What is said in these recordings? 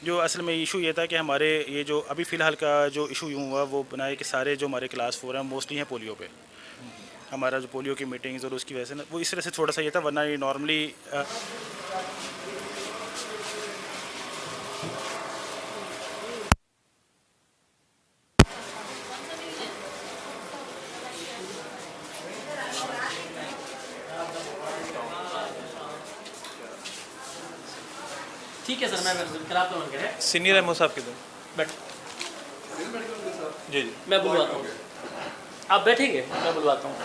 जो असल में इशू ये था कि हमारे ये जो अभी फ़िलहाल का जो इशू यूँ हुआ वो बनाए कि सारे जो हमारे क्लास 4 हैं मोस्टली हैं पोलियो पे। हमारा जो पोलियो की मीटिंग्स और उसकी वजह से ना वो इस तरह से थोड़ा सा ये था, वरना ये नॉर्मली ठीक है सर, मैं फिर आप लोगों के हैं। सीनियर एमओ साहब किधर? बैठ, जी जी मैं बुलवाता हूँ। आप बैठेंगे, मैं बुलवाता हूँ।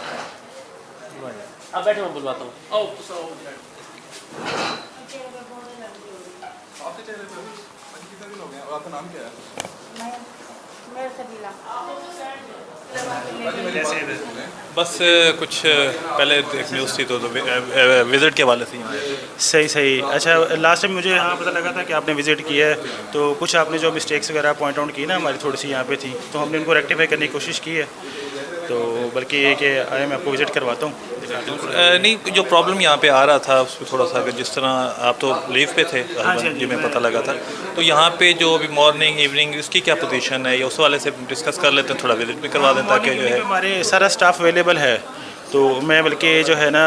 आप बैठे, मैं बुलवाता हूँ। आओ आपके चेहरे पे कितने दिन हो गए और आपका नाम क्या है? मैं सबीला। बस कुछ पहले एक न्यूज़ थी तो विज़िट के हवाले से यहाँ आए थे। सही सही। अच्छा, लास्ट टाइम मुझे हाँ पता लगा था कि आपने विज़िट किया है, तो कुछ आपने जो मिस्टेक्स वगैरह पॉइंट आउट की ना हमारी थोड़ी सी यहाँ पे थी, तो हमने उनको रेक्टिफाई करने की कोशिश की है। तो बल्कि ये कि आए मैं आपको विज़िट करवाता हूँ, दिखाता हूँ। नहीं, जो प्रॉब्लम यहाँ पे आ रहा था उस पर थोड़ा सा, अगर जिस तरह आप तो लीव पे थे जी, में पता लगा था, तो यहाँ पे जो अभी मॉर्निंग इवनिंग इसकी क्या पोजीशन है, या उस वाले से डिस्कस कर लेते हैं, थोड़ा विजिट भी करवा दें ताकि जो है हमारे सारा स्टाफ अवेलेबल है। तो मैं बल्कि जो है ना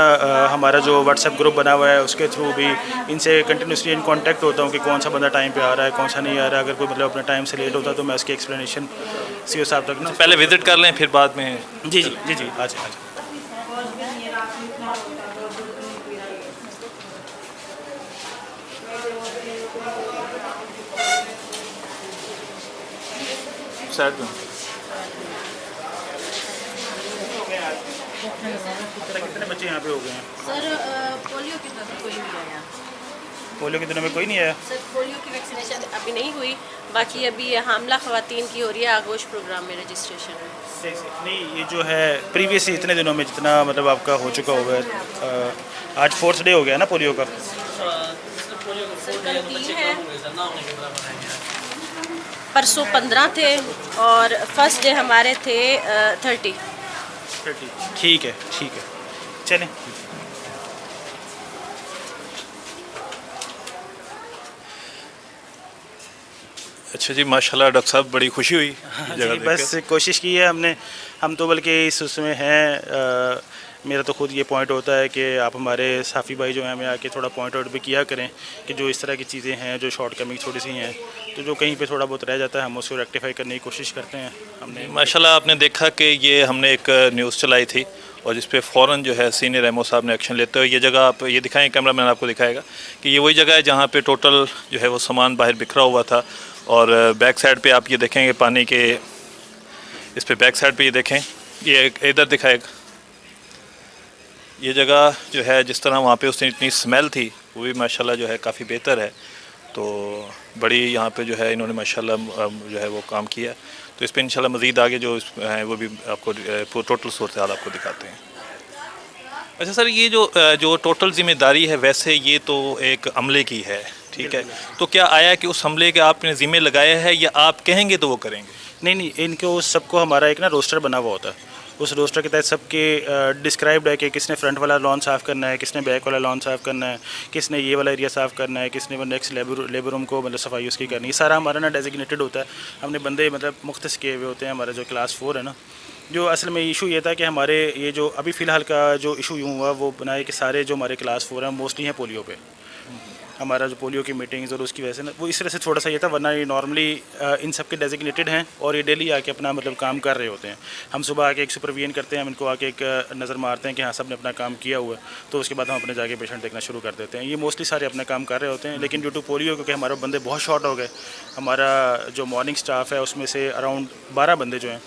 हमारा जो व्हाट्सएप ग्रुप बना हुआ है उसके थ्रू भी इनसे कंटिन्यूसली इन कांटेक्ट होता हूँ कि कौन सा बंदा टाइम पे आ रहा है, कौन सा नहीं आ रहा है। अगर कोई मतलब अपने टाइम से लेट होता है तो मैं उसकी एक्सप्लेनेशन सीओ साहब तक ना पहले विजिट कर लें फिर बाद में। जी जी जी जी आज आज साइड में कितने बच्चे यहाँ पे हो गए हैं? सर पोलियो के तरफ कोई नहीं आया। पोलियो के दिनों में कोई नहीं आया? सर पोलियो की वैक्सीनेशन अभी नहीं हुई, बाकी अभी हामला ख़वातीन की हो रही है, आगोश प्रोग्राम में रजिस्ट्रेशन है। सही सही। नहीं, ये जो है प्रीवियस इतने दिनों में जितना मतलब आपका हो चुका होगा, आज 4th डे हो गया ना पोलियो का। परसों 15 थे और फर्स्ट डे हमारे थे 30। ठीक है ठीक है, चलें। अच्छा जी, माशाल्लाह डॉक्टर साहब, बड़ी खुशी हुई जगह जी, देख बस कोशिश की है हमने। हम तो बल्कि इस उसमें हैं, मेरा तो खुद ये पॉइंट होता है कि आप हमारे साफ़ी भाई जो हैं हमें आके थोड़ा पॉइंट आउट भी किया करें कि जो इस तरह की चीज़ें हैं, जो शॉर्ट कमिंग थोड़ी सी हैं, तो जो कहीं पे थोड़ा बहुत रह जाता है हम उसको रेक्टिफाई करने की कोशिश करते हैं। हमने माशाल्लाह आपने देखा कि ये हमने एक न्यूज़ चलाई थी और जिस पे फ़ौरन जो है सीनियर एमओ साहब ने एक्शन लेते हुए, ये जगह आप ये दिखाएं, कैमरा मैन आपको दिखाएगा कि ये वही जगह है जहाँ पे टोटल जो है वो सामान बाहर बिखरा हुआ था। और बैक साइड पे आप ये देखेंगे पानी के, इस पे बैक साइड पे ये देखें, ये इधर दिखाएगा, ये जगह जो है जिस तरह वहाँ पे उसने इतनी स्मेल थी वो भी माशाल्लाह जो है काफ़ी बेहतर है। तो बड़ी यहाँ पे जो है इन्होंने माशाल्लाह जो है वो काम किया। तो इस पर इंशाल्लाह मज़ीद आगे जो हैं वो भी आपको टोटल सूरत हाल आपको दिखाते हैं। अच्छा सर, ये जो टोटल ज़िम्मेदारी है वैसे ये तो एक अमले की है, ठीक है, तो क्या आया कि उस हमले के आपने ज़िम्मे लगाया है या आप कहेंगे तो वो करेंगे? नहीं नहीं, इनको सबको हमारा एक ना रोस्टर बना हुआ होता है। उस रोस्टर के तहत सबके डिस्क्राइब्ड है कि किसने फ्रंट वाला लॉन साफ़ करना है, किसने बैक वाला लॉन साफ़ करना है, किसने ये वाला एरिया साफ़ करना है, किसने वो नेक्स्ट लेबर रूम को मतलब सफाई उसकी करनी है। सारा हमारा ना डेजिग्नेटेड होता है। हमने बंदे मतलब मुख्तस किए हुए होते हैं। हमारा जो क्लास 4 है ना, जो असल में इशू ये था कि हमारे ये जो अभी फ़िलहाल का जो इशू यूँ हुआ वो बनाए कि सारे जो हमारे क्लास 4 हैं मोस्टली हैं पोलियो पे। हमारा जो पोलियो की मीटिंग्स और उसकी वजह से ना वो इस तरह से थोड़ा सा ये था, वरना ये नॉर्मली इन सब के डेजिग्नेटेड हैं और ये डेली आके अपना मतलब काम कर रहे होते हैं। हम सुबह आके एक सुपरविजन करते हैं, हम इनको आके एक नज़र मारते हैं कि हाँ सब ने अपना काम किया हुआ है, तो उसके बाद हम अपने जाके पेशेंट देखना शुरू कर देते हैं। ये मोस्टली सारे अपना काम कर रहे होते हैं, लेकिन ड्यू टू पोलियो क्योंकि हमारे बंदे बहुत शॉर्ट हो गए, हमारा जो मॉर्निंग स्टाफ है उसमें से अराउंड 12 बंदे जो हैं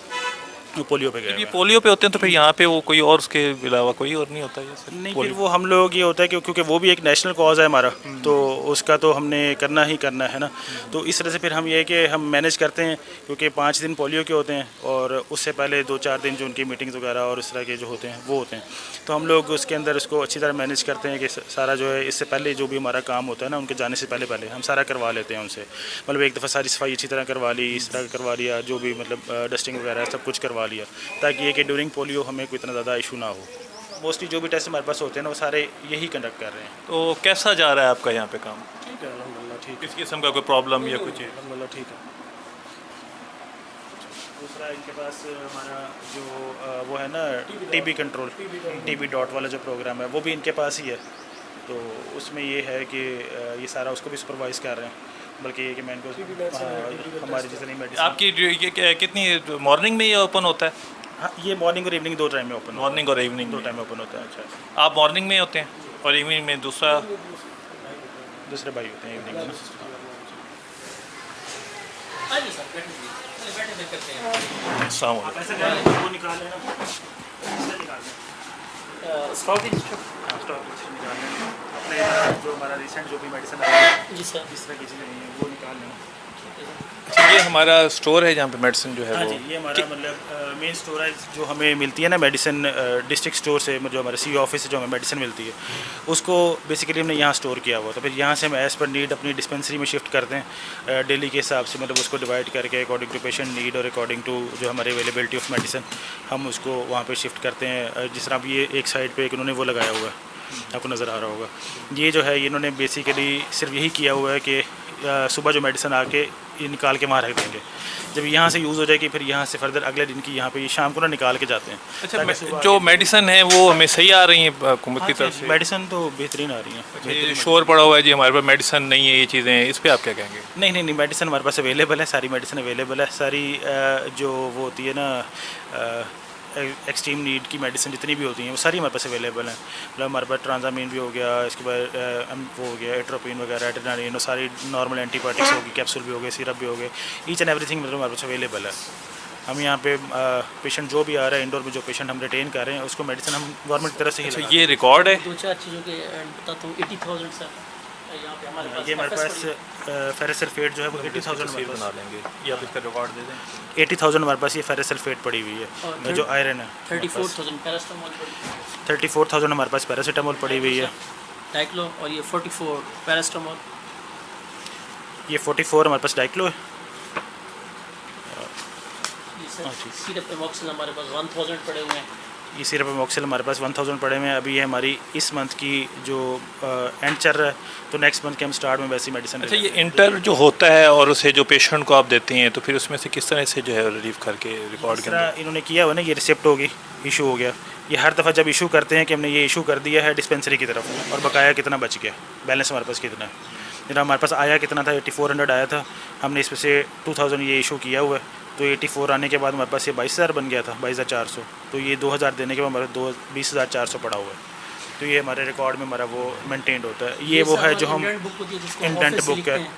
वो पोलियो पे गए ये हुए हैं। पोलियो पे होते हैं तो फिर यहाँ पे वो कोई और उसके अलावा कोई और नहीं होता है सर? नहीं, फिर वो हम लोग ये होता है कि क्योंकि वो भी एक नेशनल कॉज है हमारा, तो उसका तो हमने करना ही करना है ना। तो इस तरह से फिर हम ये है कि हम मैनेज करते हैं, क्योंकि 5 दिन पोलियो के होते हैं और उससे पहले 2-4 दिन जो उनकी मीटिंग्स वगैरह और इस तरह के जो होते हैं वो होते हैं। तो हम लोग उसके अंदर उसको अच्छी तरह मैनेज करते हैं कि सारा जो है इससे पहले जो भी हमारा काम होता है ना, उनके जाने से पहले पहले हम सारा करवा लेते हैं उनसे। मतलब एक दफ़ा सारी सफाई अच्छी तरह करवा ली, इस तरह करवा लिया, जो भी मतलब डस्टिंग वगैरह सब कुछ करवा लिया, ताकि ये कि ड्यूरिंग पोलियो हमें कोई इतना ज़्यादा इशू ना हो। मोस्टली जो भी टेस्ट हमारे पास होते हैं ना वो सारे यही कंडक्ट कर रहे हैं। तो कैसा जा रहा है आपका यहाँ पे काम? ठीक है, अल्हम्दुलिल्लाह ठीक किसी किस्म का कोई प्रॉब्लम या कुछ? अलहमदिल्ला ठीक है। दूसरा इनके पास हमारा जो वो है ना टीबी कंट्रोल, टीबी डॉट वाला जो प्रोग्राम है वो भी इनके पास ही है। तो उसमें ये है कि ये सारा उसको भी सुपरवाइज़ कर रहे हैं, बल्कि ये कि मैं इनको हमारी जितनी मेडिसिन आपकी ये कितनी मॉर्निंग में ये ओपन होता है? हाँ, ये मॉर्निंग और इवनिंग 2 टाइम में ओपन मॉर्निंग और इवनिंग? 2 टाइम में ओपन होता है। अच्छा, आप मॉर्निंग में होते हैं और इवनिंग में दूसरा? दूसरे भाई होते हैं इवनिंग में। आइए सर, बैठिए, चलिए बैठे देख करते हैं। अस्सलाम वालेकुम। ऐसा करें वो निकाल लेना, इससे निकाल लें। स्टॉक ही हाँ, स्टॉक निकाल लें। अपने जो हमारा रिसेंट जो भी मेडिसिन आ रही है जी सर। इस तरह की चीज़ें नहीं है वो निकाल लेना। अच्छा, ये हमारा स्टोर है जहाँ पे मेडिसिन जो है हाँ वो? जी, ये हमारा मतलब मेन स्टोर है जो हमें मिलती है ना मेडिसिन डिस्ट्रिक्ट स्टोर से, जो हमारे सी ऑफिस से जो हमें मेडिसिन मिलती है उसको बेसिकली हमने यहाँ स्टोर किया हुआ था। फिर यहाँ से हम एज़ पर नीड अपनी डिस्पेंसरी में शिफ्ट करते हैं डेली के हिसाब से, मतलब उसको डिवाइड करके अकॉर्डिंग टू पेशेंट नीड और अकॉर्डिंग टू जो हमारी अवेलेबिलिटी ऑफ मेडिसिन हम उसको वहाँ पर शिफ्ट करते हैं। जिस तरह अब ये एक साइड पर एक इन्होंने वो लगाया हुआ है, आपको नज़र आ रहा होगा, ये जो है इन्होंने बेसिकली सिर्फ यही किया हुआ है कि सुबह जो मेडिसिन आके ये निकाल के वहाँ रख देंगे, जब यहाँ से यूज़ हो जाएगी फिर यहाँ से फर्दर अगले दिन की यहाँ पे ये शाम को ना निकाल के जाते हैं। अच्छा, जो मेडिसिन है वो हमें सही आ रही है हुकूमत की तरफ से? मेडिसिन तो बेहतरीन आ रही है। ये शोर पड़ा हुआ है जी हमारे पास मेडिसिन नहीं है, ये चीज़ें हैं, इस पर आप क्या कहेंगे? नहीं, मेडिसिन हमारे पास अवेलेबल है, सारी मेडिसिन अवेलेबल है। सारी जो वो होती है ना एक्सट्रीम नीड की मेडिसिन जितनी भी होती हैं वो सारी हमारे पास अवेलेबल हैं। मतलब हमारे पास ट्रांजामीन भी हो गया, इसके बाद वो हो गया एट्रोपिन वगैरह, एड्रेनालिन और सारी नॉर्मल एंटीबायोटिक्स होगी, कैप्सूल भी हो गए, सिरप भी हो गए, ईच एंड एवरीथिंग मतलब हमारे पास अवेलेबल है। हम यहाँ पे पेशेंट जो भी आ रहा है इंडोर में, जो पेशेंट हम रिटेन कर रहे हैं उसको मेडिसिन हम गवर्नमेंट की तरफ से ही अच्छा, लगा ये रिकॉर्ड है? 2-4 चीज़ों के बताता हूँ। 80,000 सर यहाँ पे हमारे पास। ये हमारे पास फेरस सल्फेट जो है वो 80,000 हमारे बना पास लेंगे, ये आप इसका रिकॉर्ड दे दें। 80,000 हमारे पास ये फेरस सल्फेट पड़ी हुई और है, जो आयरन है। 34,000 पैरास्टामोल पड़ी, 34,000 हमारे पास पैरासीटामोल पड़ी हुई है। डाइक्लो, और ये 44 पैरास्टामोल। ये 44 हमारे पास डाइक्लो है। ये सर सिरप एमॉक्सिल हमारे पास 1,000 पड़े हुए हैं। ये सिरप एमॉक्सिल हमारे पास 1000 पड़े हुए हैं। अभी ये हमारी इस मंथ की जो एंड चल रहा है, तो नेक्स्ट मंथ के हम स्टार्ट में वैसी मेडिसिन। अच्छा, ये इंटर जो होता है और उसे जो पेशेंट को आप देते हैं तो फिर उसमें से किस तरह से जो है रिलीव करके रिकॉर्ड के अंदर? इन्होंने किया हुआ ना, ये रिसिप्ट होगी, इशू हो गया, ये हर दफ़ा जब इशू करते हैं कि हमने ये इशू कर दिया है डिस्पेंसरी की तरफ और बकाया कितना बच गया, बैलेंस हमारे पास कितना है। जरा हमारे पास आया कितना था, 8400 आया था, हमने इसमें से 2000 ये इशू किया हुआ है, तो 84 आने के बाद हमारे पास ये 22,000 बन गया था, 22,400। तो ये 2,000 देने के बाद हमारे 20,400 पड़ा हुआ है। तो ये हमारे रिकॉर्ड में हमारा वो मेंटेन्ड होता है। ये वो है जो हम इंडेंट बुक होती है जिसको इंडेंट ऑफिस से बुक है। लिखते हैं।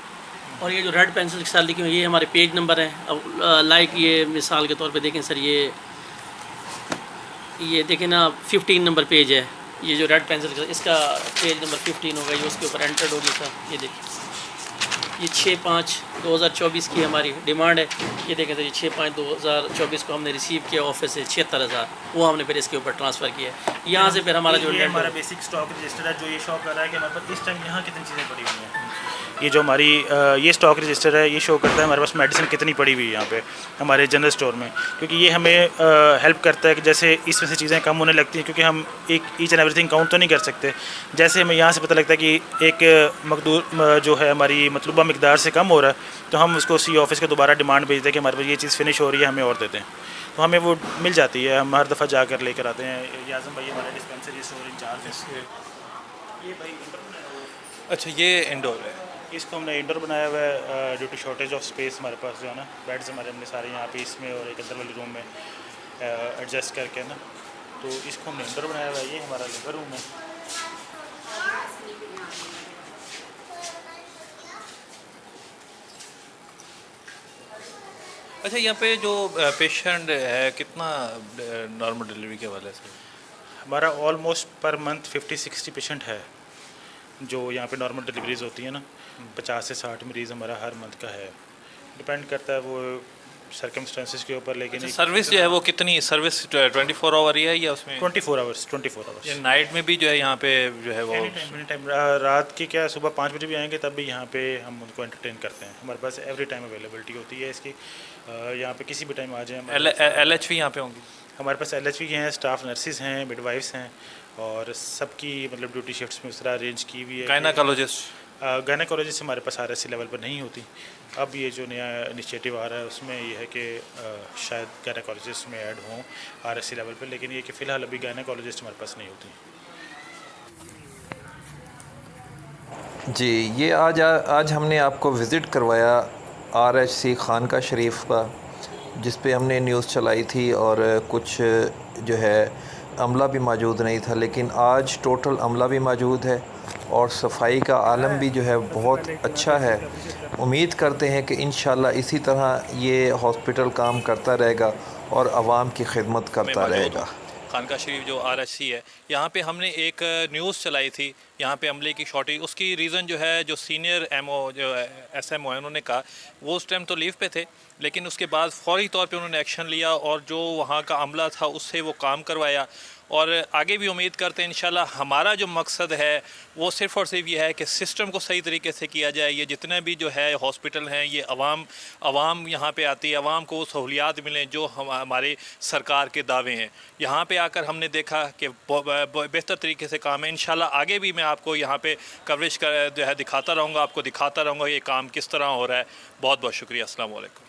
और ये जो रेड पेंसिल के साथ लिखे हुए हैं, ये हमारे पेज नंबर हैं। अब लाइक ये मिसाल के तौर पे देखें सर, ये देखें ना 15 नंबर पेज है, ये जो रेड पेंसिल का इसका पेज नंबर 15 होगा, ये उसके ऊपर एंटर्ड होगी सर। ये देखिए, ये 6/5/2024 की हमारी डिमांड है। ये देखें सर, ये 6/5/2024 को हमने रिसीव किया ऑफिस से 76,000, वो हमने फिर इसके ऊपर ट्रांसफ़र किया है। यहाँ से फिर हमारा जो ये हमारा बेसिक स्टॉक रजिस्टर है, जो ये शो कर रहा है कि हमारे पास इस टाइम यहाँ कितनी चीज़ें पड़ी हुई हैं। ये जो हमारी ये स्टॉक रजिस्टर है, ये शो करता है हमारे पास मेडिसिन कितनी पड़ी हुई है यहाँ पे हमारे जनरल स्टोर में, क्योंकि ये हमें हेल्प करता है कि जैसे इसमें से चीज़ें कम होने लगती हैं, क्योंकि हम एक ईच एंड एवरीथिंग काउंट तो नहीं कर सकते। जैसे हमें यहाँ से पता लगता है कि एक मकदूर जो है हमारी मतलूबा मिकदार से कम हो रहा है, तो हम उसको सी ऑफिस को दोबारा डिमांड भेजते हैं कि हमारे पास ये चीज़ फिनिश हो रही है, हमें और देते हैं, तो हमें वो मिल जाती है। हम हर दफ़ा जाकर लेकर आते हैं। याज़म भाई हमारे डिस्पेंसरी स्टोर इंचार्ज है। ये भाई इंडोर बनाया हुआ है। अच्छा, ये इंडोर है? इसको हमने इंडोर बनाया हुआ है due to shortage of space. हमारे पास जो है ना बेड्स हमारे हमने सारे यहाँ पे इसमें और एक अंदर वाले रूम में एडजस्ट करके ना, तो इसको हमने इंडोर बनाया हुआ है। ये हमारा लिवर रूम है। अच्छा, यहाँ पे जो पेशेंट है कितना नॉर्मल डिलीवरी के वाले से? हमारा ऑलमोस्ट पर मंथ 50-60 पेशेंट है जो यहाँ पे नॉर्मल डिलीवरीज होती है ना। 50 से 60 मरीज़ हमारा हर मंथ का है। डिपेंड करता है वो सर्कमस्टेंसेस के ऊपर, लेकिन अच्छा, सर्विस जो है वो कितनी सर्विस 24 आवर ही है या उसमें 24 आवर्स या नाइट में भी जो है यहाँ पे जो है वो? एनी टाइम रात के क्या सुबह 5 बजे भी आएंगे तब भी यहाँ पे हम उनको एंटरटेन करते हैं। हमारे पास एवरी टाइम अवेलेबिलिटी होती है इसकी, यहाँ पे किसी भी टाइम आ जाए। LH भी यहाँ पे होंगी? हमारे पास LH भी हैं, स्टाफ नर्सिस हैं, मिडवाइफ्स हैं, और सबकी मतलब ड्यूटी शिफ्ट्स में उस तरह अरेंज की हुई है। गायनाकोलॉजिस्ट? गायनेकोलॉजिस्ट हमारे पास RSC लेवल पर नहीं होती। अब ये जो नया इनिशिएटिव आ रहा है उसमें ये है कि शायद गायनेकोलॉजिस्ट में ऐड हों RSC लेवल पर, लेकिन ये कि फ़िलहाल अभी गायनेकोलॉजिस्ट हमारे पास नहीं होती। जी, ये आज हमने आपको विज़िट करवाया RHC खानका शरीफ का, जिस पे हमने न्यूज़ चलाई थी और कुछ जो है अमला भी मौजूद नहीं था, लेकिन आज टोटल अमला भी मौजूद है और सफाई का आलम भी जो है बहुत अच्छा है। उम्मीद करते हैं कि इंशाल्लाह इसी तरह ये हॉस्पिटल काम करता रहेगा और आवाम की खिदमत करता रहेगा। खानका शरीफ जो RHC है, यहाँ पे हमने एक न्यूज़ चलाई थी, यहाँ पे अमले की शॉर्टेज, उसकी रीज़न जो है जो सीनियर MO जो SMO है उन्होंने कहा, वो उस टाइम तो लीव पे थे, लेकिन उसके बाद फौरी तौर पे उन्होंने एक्शन लिया और जो वहाँ का अमला था उससे वो काम करवाया। और आगे भी उम्मीद करते हैं इंशाल्लाह। हमारा जो मकसद है वो सिर्फ़ और सिर्फ ये है कि सिस्टम को सही तरीके से किया जाए। ये जितने भी जो है हॉस्पिटल हैं, ये अवाम यहाँ पे आती है, अवाम को सहूलियात मिलें जो हमारे सरकार के दावे हैं। यहाँ पे आकर हमने देखा कि बेहतर तरीके से काम है। इंशाल्लाह आगे भी मैं आपको यहाँ पे कवरेज जो है दिखाता रहूँगा, आपको दिखाता रहूँगा ये काम किस तरह हो रहा है। बहुत बहुत शुक्रिया। अस्सलाम वालेकुम।